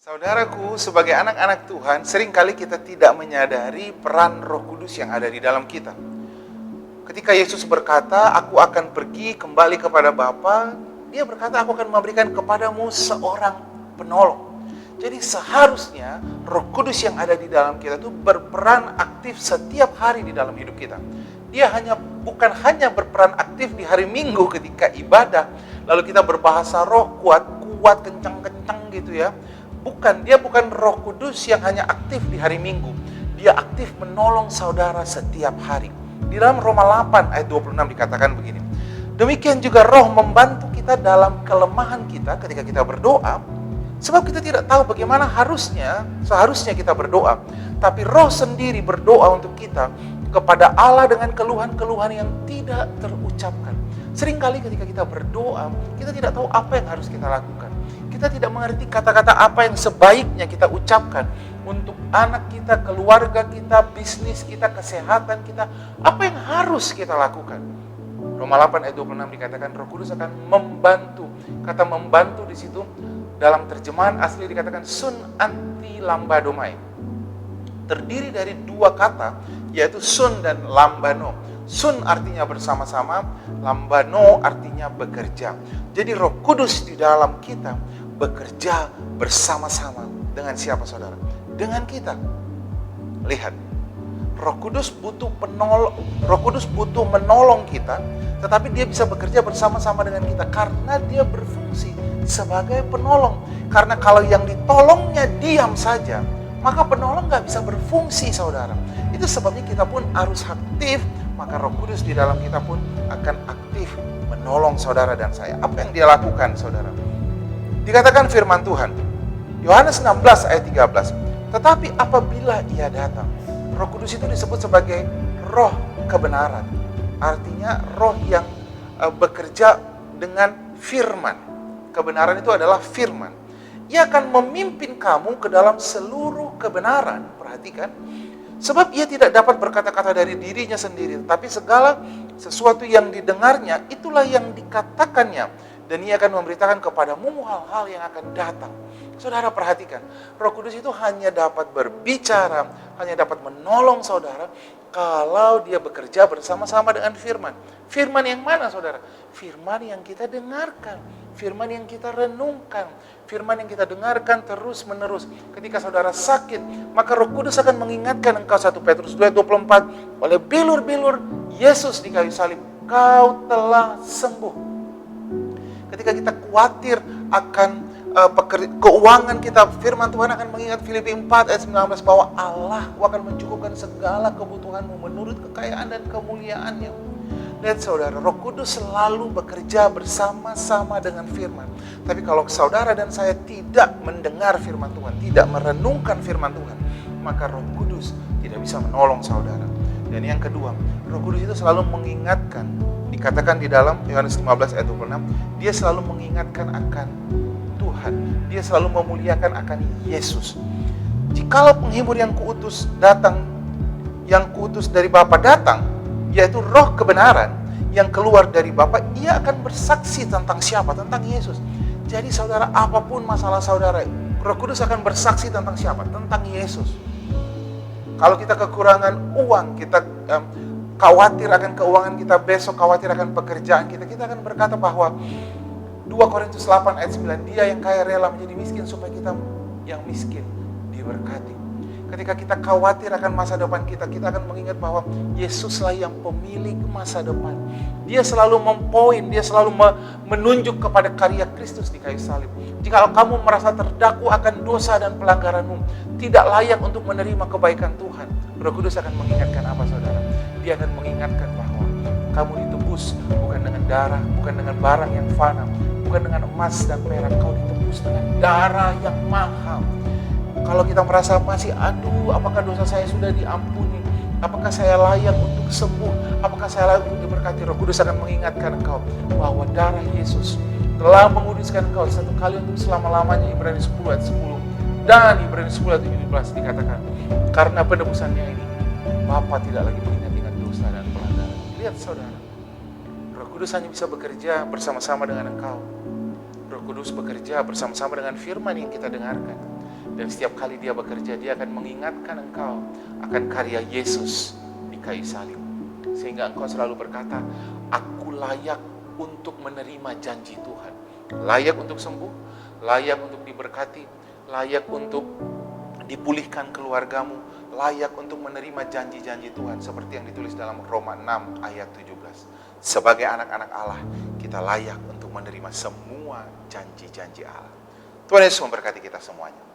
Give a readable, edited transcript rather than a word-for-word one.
Saudaraku, sebagai anak-anak Tuhan, seringkali kita tidak menyadari peran Roh Kudus yang ada di dalam kita. Ketika Yesus berkata, "Aku akan pergi kembali kepada Bapa," Dia berkata, "Aku akan memberikan kepadamu seorang penolong." Jadi seharusnya Roh Kudus yang ada di dalam kita itu berperan aktif setiap hari di dalam hidup kita. Dia bukan hanya berperan aktif di hari Minggu ketika ibadah, lalu kita berbahasa roh kuat-kuat, kencang-kencang gitu ya. Dia bukan Roh Kudus yang hanya aktif di hari Minggu. Dia aktif menolong saudara setiap hari. Di dalam Roma 8 ayat 26 dikatakan begini. Demikian juga Roh membantu kita dalam kelemahan kita ketika kita berdoa. Sebab kita tidak tahu bagaimana seharusnya kita berdoa. Tapi Roh sendiri berdoa untuk kita kepada Allah dengan keluhan-keluhan yang tidak terucapkan. Seringkali ketika kita berdoa, kita tidak tahu apa yang harus kita lakukan. Kita tidak mengerti kata-kata apa yang sebaiknya kita ucapkan untuk anak kita, keluarga kita, bisnis kita, kesehatan kita. Apa yang harus kita lakukan? Roma 8 ayat 26 dikatakan Roh Kudus akan membantu. Kata membantu di situ dalam terjemahan asli dikatakan sun anti lambadomai. Terdiri dari dua kata, yaitu sun dan lambano. Sun artinya bersama-sama, lambano artinya bekerja. Jadi Roh Kudus di dalam kita bekerja bersama-sama dengan siapa saudara? Dengan kita. Lihat, Roh Kudus butuh menolong kita, tetapi dia bisa bekerja bersama-sama dengan kita karena dia berfungsi sebagai penolong. Karena kalau yang ditolongnya diam saja, maka penolong nggak bisa berfungsi saudara. Itu sebabnya kita pun harus aktif, maka Roh Kudus di dalam kita pun akan aktif menolong saudara dan saya. Apa yang dia lakukan saudara? Dikatakan firman Tuhan, Yohanes 16 ayat 13. Tetapi apabila ia datang, Roh Kudus itu disebut sebagai roh kebenaran. Artinya roh yang bekerja dengan firman. Kebenaran itu adalah firman. Ia akan memimpin kamu ke dalam seluruh kebenaran. Perhatikan. Sebab ia tidak dapat berkata-kata dari dirinya sendiri, tapi segala sesuatu yang didengarnya, itulah yang dikatakannya. Dan ia akan memberitakan kepadamu hal-hal yang akan datang. Saudara perhatikan, Roh Kudus itu hanya dapat berbicara, hanya dapat menolong saudara, kalau dia bekerja bersama-sama dengan firman. Firman yang mana saudara? Firman yang kita dengarkan, firman yang kita renungkan, firman yang kita dengarkan terus menerus. Ketika saudara sakit, maka Roh Kudus akan mengingatkan engkau 1 Petrus 2:24, oleh bilur-bilur Yesus di kayu salib, kau telah sembuh. Ketika kita khawatir akan keuangan kita, firman Tuhan akan mengingat Filipi 4 ayat 19 bahwa Allah akan mencukupkan segala kebutuhanmu menurut kekayaan dan kemuliaannya. Lihat saudara, Roh Kudus selalu bekerja bersama-sama dengan firman. Tapi kalau saudara dan saya tidak mendengar firman Tuhan, tidak merenungkan firman Tuhan, maka Roh Kudus tidak bisa menolong saudara. Dan yang kedua, Roh Kudus itu selalu mengingatkan. Dikatakan di dalam Yohanes 15 ayat 26, dia selalu mengingatkan akan Tuhan. Dia selalu memuliakan akan Yesus. Jikalau penghibur yang kuutus dari Bapa datang, yaitu roh kebenaran yang keluar dari Bapa, ia akan bersaksi tentang siapa? Tentang Yesus. Jadi saudara, apapun masalah saudara, Roh Kudus akan bersaksi tentang siapa? Tentang Yesus. Kalau kita kekurangan uang, kita khawatir akan keuangan kita besok, khawatir akan pekerjaan kita, kita akan berkata bahwa 2 Korintus 8 ayat 9, dia yang kaya rela menjadi miskin supaya kita yang miskin diberkati. Ketika kita khawatir akan masa depan kita, kita akan mengingat bahwa Yesuslah yang pemilik masa depan. Dia selalu mempoin, dia selalu menunjuk kepada karya Kristus di kayu salib. Jika kamu merasa terdakwa akan dosa dan pelanggaranmu, tidak layak untuk menerima kebaikan Tuhan, Roh Kudus akan mengingatkan apa saudara? Dia akan mengingatkan bahwa kamu ditebus bukan dengan darah, bukan dengan barang yang fana, bukan dengan emas dan perak, kau ditebus dengan darah yang mahal. Kalau kita merasa masih, apakah dosa saya sudah diampuni? Apakah saya layak untuk sembuh? Apakah saya layak untuk diberkati? Roh Kudus akan mengingatkan engkau bahwa darah Yesus telah menguduskan engkau satu kali untuk selama-lamanya. Ibrani 10 ayat 10 dan Ibrani 10 ayat 17 dikatakan, karena penebusannya ini, Bapa tidak lagi mengingat-ingat dosa dan pelanggaran. Lihat saudara, Roh Kudus hanya bisa bekerja bersama-sama dengan engkau. Roh Kudus bekerja bersama-sama dengan firman yang kita dengarkan. Dan setiap kali dia bekerja, dia akan mengingatkan engkau akan karya Yesus di kayu salib. Sehingga engkau selalu berkata, aku layak untuk menerima janji Tuhan. Layak untuk sembuh, layak untuk diberkati, layak untuk dipulihkan keluargamu, layak untuk menerima janji-janji Tuhan. Seperti yang ditulis dalam Roma 6 ayat 17. Sebagai anak-anak Allah, kita layak untuk menerima semua janji-janji Allah. Tuhan Yesus memberkati kita semuanya.